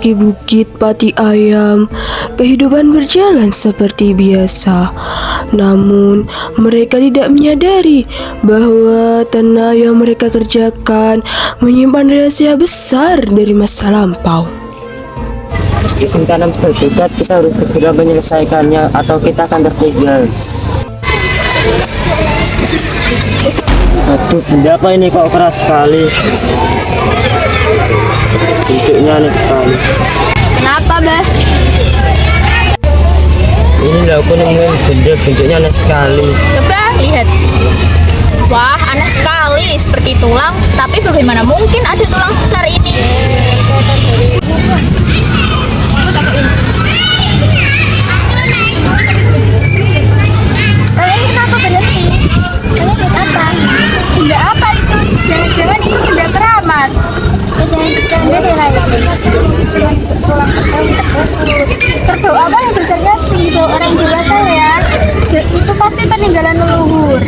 kaki bukit Pati Ayam, kehidupan berjalan seperti biasa. Namun, mereka tidak menyadari bahwa tanah yang mereka kerjakan menyimpan rahasia besar dari masa lampau. Musim tanam berdekat, kita harus segera menyelesaikannya atau kita akan tertinggal. Aduh, benda apa ini kok keras sekali? Bentuknya aneh sekali. Kenapa, Mbah? Ini loh, aku nemuin benda bentuknya aneh sekali. Coba lihat. Wah, aneh sekali, seperti tulang. Tapi bagaimana mungkin ada tulang sebesar ini? Kalian kenapa berhenti? Kalian lihat apa? Benda apa itu? Jangan-jangan itu benda keramat. Ya jangan bercanda deh, Rai. Cuma tulang terdoa apa yang besarnya setinggi bau orang dewasa ya? Itu pasti peninggalan leluhur.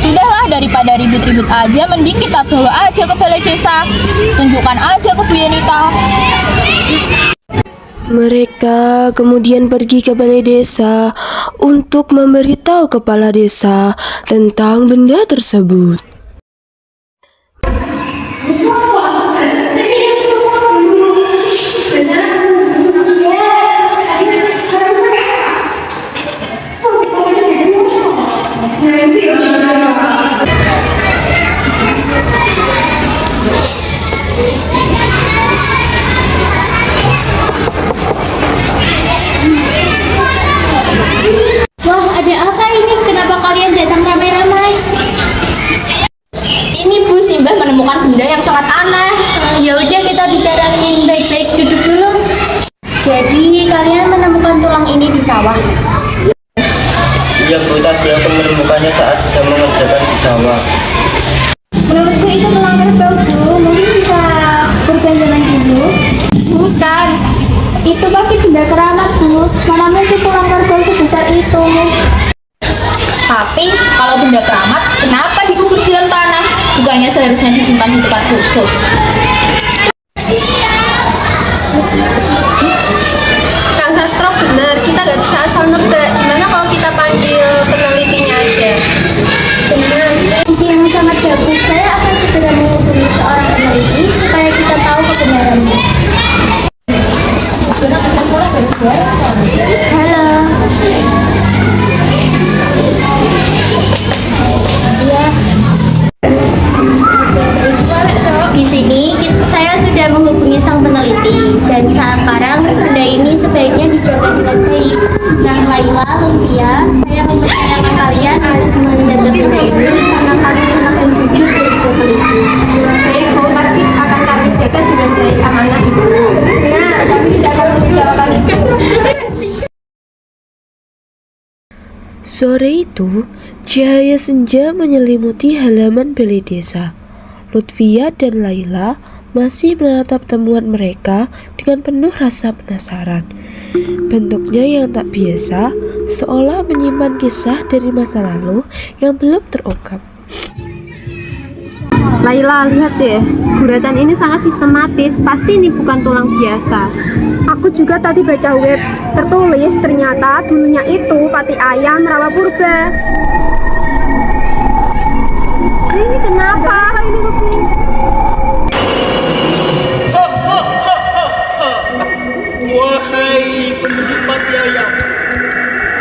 Sudahlah, daripada ribut-ribut aja, mending kita bawa aja ke balai desa. Tunjukkan aja ke Bu Yenita. Mereka kemudian pergi ke balai desa untuk memberitahu kepala desa tentang benda tersebut. Wah, ada apa ini? Kenapa kalian datang ramai-ramai? Ini Bu, Simbah menemukan benda yang sangat aneh. Ya udah, kita bicarain baik-baik, duduk dulu. Jadi kalian menemukan tulang ini di sawah? Iya Bu, tadi aku menemukannya saat sedang mengerjakan di sawah. Menurutku itu tulang kerbau, Bu. Mungkin sisa korban zaman dulu. Bukan. Itu pasti benda keramat, Bu. Mana mungkin tulang kerbau sebesar itu? Tapi kalau benda keramat, kenapa dikubur di dalam tanah? Bukannya seharusnya disimpan di tempat khusus? Kang Sastro benar, kita nggak bisa asal nebak. Gimana kalau kita panggil penelitinya aja? Benar, ide yang sangat bagus. Saya akan segera menghubungi seorang peneliti supaya kita tahu kebenarannya. Halo. Ya. Di sini saya sudah menghubungi sang peneliti dan sekarang benda ini sebaiknya dijaga dengan baik. Sang Laila, Lumpia, saya mempercayakan kalian untuk menjaga benda ini karena kalian akan jujur dan teliti. Baik, Bu, pasti akan kami jaga dengan baik, amanah Ibu. Nah, kami tidak akan mengecewakan Ibu. Sore itu, cahaya senja menyelimuti halaman balai desa. Lutfia dan Laila masih menatap temuan mereka dengan penuh rasa penasaran. Bentuknya yang tak biasa, seolah menyimpan kisah dari masa lalu yang belum terungkap. Laila, lihat deh, guratan ini sangat sistematis, pasti ini bukan tulang biasa. Aku juga tadi baca web, tertulis ternyata dulunya itu Pati Ayam rawa purba. Ini kenapa? Wahai penduduk Pati Ayam,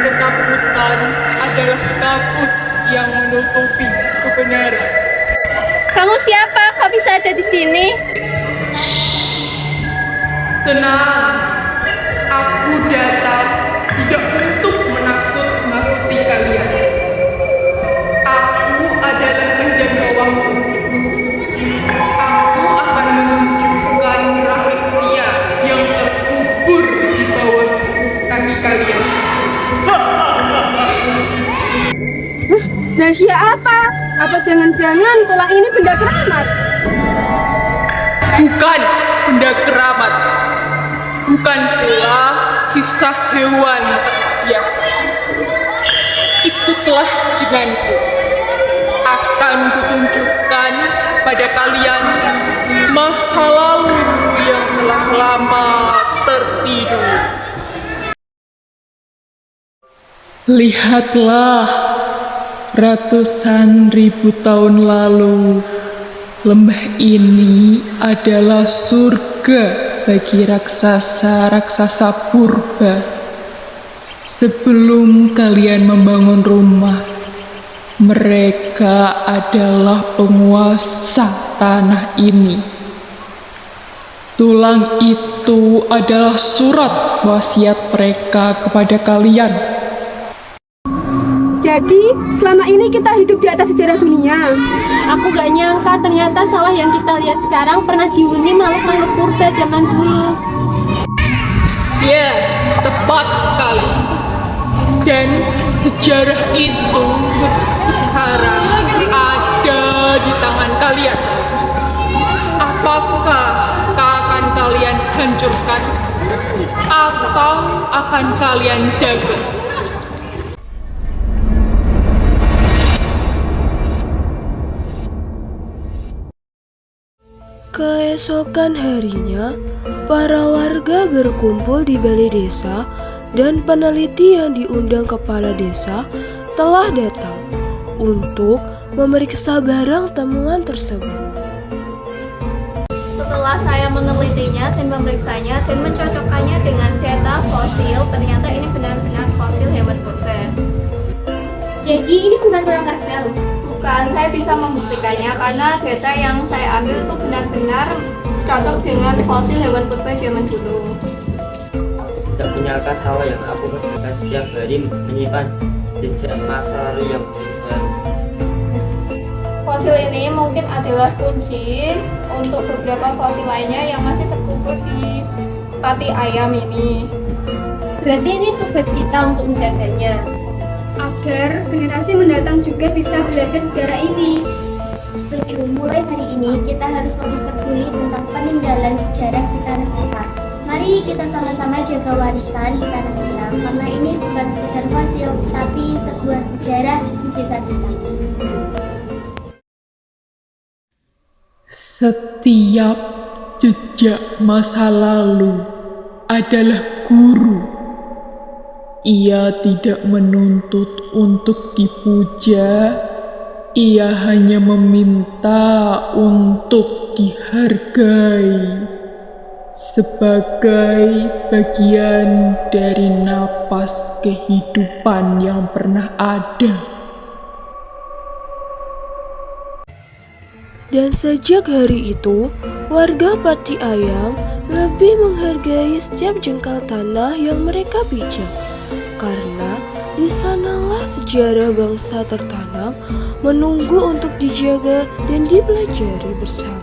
ketakutan adalah takut yang menutupi kebenaran. Kamu siapa? Kok bisa ada di sini? Tenang, aku datang tidak untuk menakut-nakuti kalian. Aku adalah penjaga waktu. Aku akan menunjukkan rahasia yang terkubur di bawah kaki kalian. Rahasia apa? Apa jangan-jangan tulang ini benda keramat? Bukan benda keramat, bukan pula sisa hewan biasa. Ikutlah denganku. Akan kutunjukkan pada kalian masa lalu yang telah lama tertidur. Lihatlah, ratusan ribu tahun lalu, lembah ini adalah surga bagi raksasa-raksasa purba. Sebelum kalian membangun rumah, mereka adalah penguasa tanah ini. Tulang itu adalah surat wasiat mereka kepada kalian. Jadi, selama ini kita hidup di atas sejarah dunia. Aku gak nyangka ternyata sawah yang kita lihat sekarang pernah dihuni makhluk-makhluk purba zaman dulu. Ya, tepat sekali. Dan sejarah itu sekarang ada di tangan kalian. Apakah akan kalian hancurkan atau akan kalian jaga? Keesokan harinya, para warga berkumpul di balai desa dan peneliti yang diundang kepala desa telah datang untuk memeriksa barang temuan tersebut. Setelah saya menelitinya dan memeriksanya dan mencocokkannya dengan data fosil, ternyata ini benar-benar fosil hewan purba. Jadi ini bukan orang kerbau. Bukan, saya bisa membuktikannya karena data yang saya ambil itu benar-benar cocok dengan fosil hewan purba zaman dulu. Tidak punyakah sawah yang aku kerjakan setiap hari menyimpan jejak masa lalu yang berbeda? Fosil ini mungkin adalah kunci untuk beberapa fosil lainnya yang masih terkubur di pati ayam ini. Berarti ini tugas kita untuk menjaganya. Agar generasi mendatang juga bisa belajar sejarah ini. Setuju, mulai hari ini kita harus lebih peduli tentang peninggalan sejarah di tanah kita. Mari kita sama-sama jaga warisan di tanah kita, karena ini bukan sekedar fosil, tapi sebuah sejarah di desa kita. Setiap jejak masa lalu adalah guru. Ia tidak menuntut untuk dipuja, ia hanya meminta untuk dihargai sebagai bagian dari napas kehidupan yang pernah ada. Dan sejak hari itu, warga Pati Ayam lebih menghargai setiap jengkal tanah yang mereka pijak. Karena di sanalah sejarah bangsa tertanam, menunggu untuk dijaga dan dipelajari bersama.